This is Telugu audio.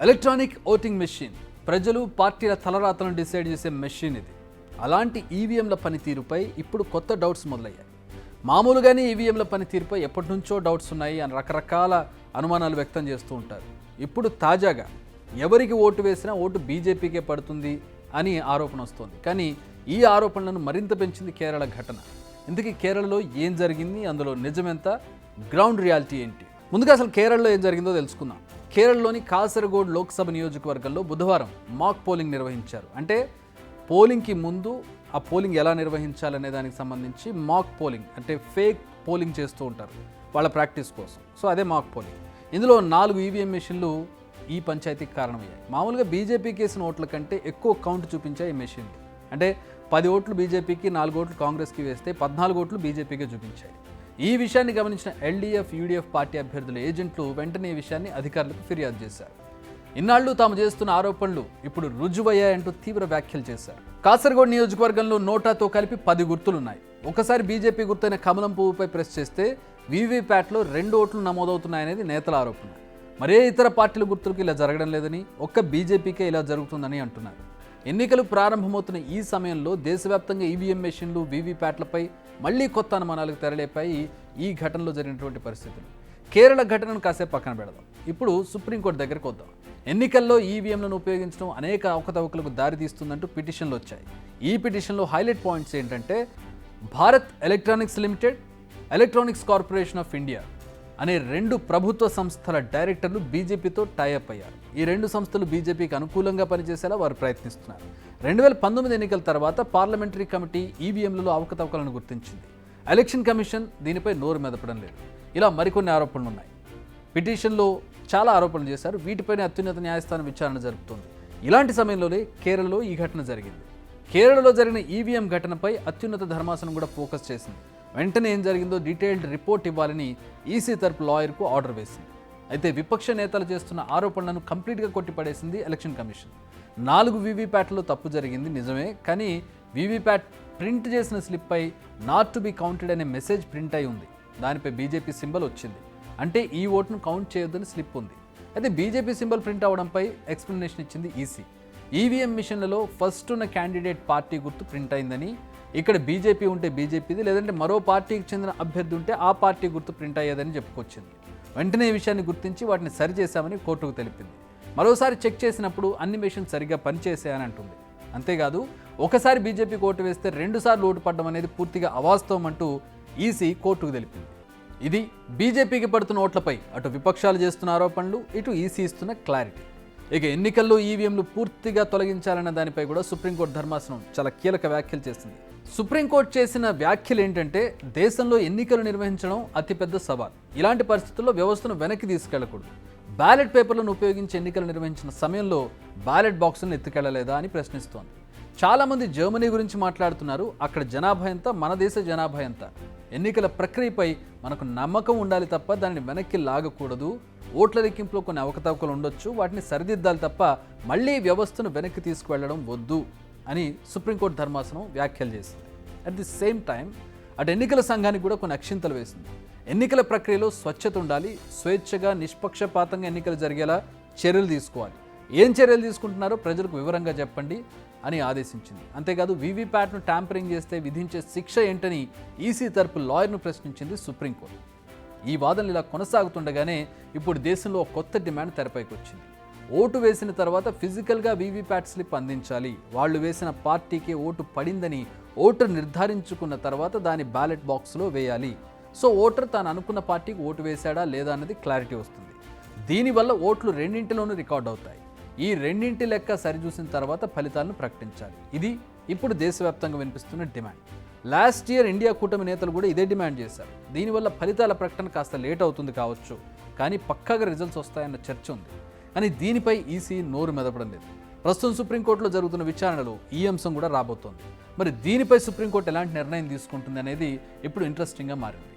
ఎలక్ట్రానిక్ ఓటింగ్ మెషిన్ ప్రజలు పార్టీల తలరాతలను డిసైడ్ చేసే మెషిన్ ఇది. అలాంటి ఈవీఎంల పనితీరుపై ఇప్పుడు కొత్త డౌట్స్ మొదలయ్యాయి. మామూలుగానే ఈవీఎంల పనితీరుపై ఎప్పటి నుంచో డౌట్స్ ఉన్నాయి అని రకరకాల అనుమానాలు వ్యక్తం చేస్తూ ఉంటారు. ఇప్పుడు తాజాగా ఎవరికి ఓటు వేసినా ఓటు బీజేపీకే పడుతుంది అని ఆరోపణ వస్తోంది. కానీ ఈ ఆరోపణలను మరింత పెంచింది కేరళ ఘటన. ఇందుకే కేరళలో ఏం జరిగింది, అందులో నిజమెంత, గ్రౌండ్ రియాలిటీ ఏంటి? ముందుగా అసలు కేరళలో ఏం జరిగిందో తెలుసుకుందాం. కేరళలోని కాసరగోడ్ లోక్సభ నియోజకవర్గంలో బుధవారం మాక్ పోలింగ్ నిర్వహించారు. అంటే పోలింగ్కి ముందు ఆ పోలింగ్ ఎలా నిర్వహించాలనే దానికి సంబంధించి మాక్ పోలింగ్, అంటే ఫేక్ పోలింగ్ చేస్తూ ఉంటారు వాళ్ళ ప్రాక్టీస్ కోసం. సో అదే మాక్ పోలింగ్. ఇందులో 4 ఈవీఎం మెషిన్లు ఈ పంచాయతీకి కారణమయ్యాయి. మామూలుగా బీజేపీకి వేసిన ఓట్ల కంటే ఎక్కువ కౌంట్ చూపించాయి ఈ మెషిన్లు. అంటే 10 ఓట్లు బీజేపీకి, 4 ఓట్లు కాంగ్రెస్కి వేస్తే 14 ఓట్లు బీజేపీకి చూపించాయి. ఈ విషయాన్ని గమనించిన ఎల్డీఎఫ్, యూడీఎఫ్ పార్టీ అభ్యర్థుల ఏజెంట్లు వెంటనే ఈ విషయాన్ని అధికారులకు ఫిర్యాదు చేశారు. ఇన్నాళ్లు తాము చేస్తున్న ఆరోపణలు ఇప్పుడు రుజువయ్యాయంటూ తీవ్ర వ్యాఖ్యలు చేశారు. కాసరగోడ్ నియోజకవర్గంలో నోటాతో కలిపి 10 గుర్తులున్నాయి. ఒకసారి బీజేపీ గుర్తైన కమలం పువ్వుపై ప్రెస్ చేస్తే వీవీప్యాట్లో 2 ఓట్లు నమోదవుతున్నాయనేది నేతల ఆరోపణ. మరే ఇతర పార్టీల గుర్తులకు ఇలా జరగడం లేదని, ఒక్క బీజేపీకే ఇలా జరుగుతుందని అంటున్నారు. ఎన్నికలు ప్రారంభమవుతున్న ఈ సమయంలో దేశవ్యాప్తంగా ఈవీఎం మెషిన్లు, వీవీప్యాట్లపై మళ్లీ కొత్త అనుమానాలకు తెరలేపాయి ఈ ఘటనలో జరిగినటువంటి పరిస్థితులు. కేరళ ఘటనను కాసేపు పక్కన పెడదాం. ఇప్పుడు సుప్రీంకోర్టు దగ్గరకు వద్దాం. ఎన్నికల్లో ఈవీఎంలను ఉపయోగించడం అనేక అవకతవకలకు దారితీస్తుందంటూ పిటిషన్లు వచ్చాయి. ఈ పిటిషన్లో హైలైట్ పాయింట్స్ ఏంటంటే, Bharat electronics limited, electronics corporation of India అనే 2 ప్రభుత్వ సంస్థల డైరెక్టర్లు బీజేపీతో టైఅప్ అయ్యారు. ఈ 2 సంస్థలు బీజేపీకి అనుకూలంగా పనిచేసేలా వారు ప్రయత్నిస్తున్నారు. 2019 ఎన్నికల తర్వాత పార్లమెంటరీ కమిటీ ఈవీఎంలలో అవకతవకలను గుర్తించింది. ఎలక్షన్ కమిషన్ దీనిపై నోరు మెదపడం లేదు. ఇలా మరికొన్ని ఆరోపణలు ఉన్నాయి. పిటిషన్లో చాలా ఆరోపణలు చేశారు. వీటిపైన అత్యున్నత న్యాయస్థానం విచారణ జరుపుతోంది. ఇలాంటి సమయంలోనే కేరళలో ఈ ఘటన జరిగింది. కేరళలో జరిగిన ఈవీఎం ఘటనపై అత్యున్నత ధర్మాసనం కూడా ఫోకస్ చేసింది. వెంటనే ఏం జరిగిందో డీటెయిల్డ్ రిపోర్ట్ ఇవ్వాలని ఈసీ తరపు లాయర్కు ఆర్డర్ వేసింది. అయితే విపక్ష నేతలు చేస్తున్న ఆరోపణలను కంప్లీట్గా కొట్టిపడేసింది ఎలక్షన్ కమిషన్. 4 వీవీప్యాట్లో తప్పు జరిగింది నిజమే, కానీ వీవీప్యాట్ ప్రింట్ చేసిన స్లిప్పై నాట్ టు బి కౌంటెడ్ అనే మెసేజ్ ప్రింట్ అయి ఉంది. దానిపై బీజేపీ సింబల్ వచ్చింది. అంటే ఈ ఓటును కౌంట్ చేయొద్దని స్లిప్ ఉంది. అయితే బీజేపీ సింబల్ ప్రింట్ అవడంపై ఎక్స్ప్లెనేషన్ ఇచ్చింది ఈసీ. ఈవీఎం మిషన్లలో ఫస్ట్ ఉన్న క్యాండిడేట్ పార్టీ గుర్తు ప్రింట్ అయిందని, ఇక్కడ బీజేపీ ఉంటే బీజేపీది, లేదంటే మరో పార్టీకి చెందిన అభ్యర్థి ఉంటే ఆ పార్టీ గుర్తు ప్రింట్ అయ్యేదని చెప్పుకొచ్చింది. వెంటనే ఈ విషయాన్ని గుర్తించి వాటిని సరిచేశామని కోర్టుకు తెలిపింది. మరోసారి చెక్ చేసినప్పుడు అన్ని మెషిన్ సరిగ్గా పనిచేసాయని అంటుంది. అంతేకాదు, ఒకసారి బీజేపీకి ఓటు వేస్తే 2 సార్లు ఓటు పడడం అనేది పూర్తిగా అవాస్తవం అంటూ ఈసీ కోర్టుకు తెలిపింది. ఇది బీజేపీకి పడుతున్న ఓట్లపై అటు విపక్షాలు చేస్తున్న ఆరోపణలు, ఇటు ఈసీ ఇస్తున్న క్లారిటీ. ఇక ఎన్నికల్లో ఈవీఎంలు పూర్తిగా తొలగించాలన్న దానిపై కూడా సుప్రీంకోర్టు ధర్మాసనం చాలా కీలక వ్యాఖ్యలు చేసింది. సుప్రీంకోర్టు చేసిన వ్యాఖ్యలు ఏంటంటే, దేశంలో ఎన్నికలు నిర్వహించడం అతిపెద్ద సవాల్. ఇలాంటి పరిస్థితుల్లో వ్యవస్థను వెనక్కి తీసుకెళ్లకూడదు. బ్యాలెట్ పేపర్లను ఉపయోగించి ఎన్నికలు నిర్వహించిన సమయంలో బ్యాలెట్ బాక్సులను ఎత్తుకెళ్లలేదా అని ప్రశ్నిస్తోంది. చాలామంది జర్మనీ గురించి మాట్లాడుతున్నారు. అక్కడ జనాభా ఎంత, మన దేశ జనాభా ఎంత? ఎన్నికల ప్రక్రియపై మనకు నమ్మకం ఉండాలి తప్ప దానిని వెనక్కి లాగకూడదు. ఓట్ల లెక్కింపులో కొన్ని అవకతవకలు ఉండొచ్చు, వాటిని సరిదిద్దాలి తప్ప మళ్లీ వ్యవస్థను వెనక్కి తీసుకువెళ్లడం వద్దు అని సుప్రీంకోర్టు ధర్మాసనం వ్యాఖ్యలు చేసింది. అట్ ది సేమ్ టైం అటు ఎన్నికల సంఘానికి కూడా కొన్ని అక్షింతలు వేసింది. ఎన్నికల ప్రక్రియలో స్వచ్ఛత ఉండాలి, స్వేచ్ఛగా నిష్పక్షపాతంగా ఎన్నికలు జరిగేలా చర్యలు తీసుకోవాలి. ఏం చర్యలు తీసుకుంటున్నారో ప్రజలకు వివరంగా చెప్పండి అని ఆదేశించింది. అంతేకాదు, వీవీప్యాట్ను ట్యాంపరింగ్ చేస్తే విధించే శిక్ష ఏంటని ఈసీ తరపు లాయర్ను ప్రశ్నించింది సుప్రీంకోర్టు. ఈ వాదనలు ఇలా కొనసాగుతుండగానే ఇప్పుడు దేశంలో ఒక కొత్త డిమాండ్ తెరపైకి వచ్చింది. ఓటు వేసిన తర్వాత ఫిజికల్గా వీవీప్యాట్ స్లిప్ అందించాలి. వాళ్ళు వేసిన పార్టీకే ఓటు పడిందని ఓటర్ నిర్ధారించుకున్న తర్వాత దాని బ్యాలెట్ బాక్స్లో వేయాలి. సో ఓటర్ తాను అనుకున్న పార్టీకి ఓటు వేశాడా లేదా అన్నది క్లారిటీ వస్తుంది. దీనివల్ల ఓట్లు 2 రికార్డ్ అవుతాయి. ఈ 2 లెక్క సరిచూసిన తర్వాత ఫలితాలను ప్రకటించాలి. ఇది ఇప్పుడు దేశవ్యాప్తంగా వినిపిస్తున్న డిమాండ్. లాస్ట్ ఇయర్ ఇండియా కూటమి నేతలు కూడా ఇదే డిమాండ్ చేశారు. దీనివల్ల ఫలితాల ప్రకటన కాస్త లేట్ అవుతుంది కావచ్చు, కానీ పక్కాగా రిజల్ట్స్ వస్తాయన్న చర్చ ఉంది. కానీ దీనిపై ఈసీ నోరు మెదపడం లేదు. ప్రస్తుతం సుప్రీంకోర్టులో జరుగుతున్న విచారణలో ఈ అంశం కూడా రాబోతోంది. మరి దీనిపై సుప్రీంకోర్టు ఎలాంటి నిర్ణయం తీసుకుంటుంది అనేది ఇప్పుడు ఇంట్రెస్టింగ్గా మారింది.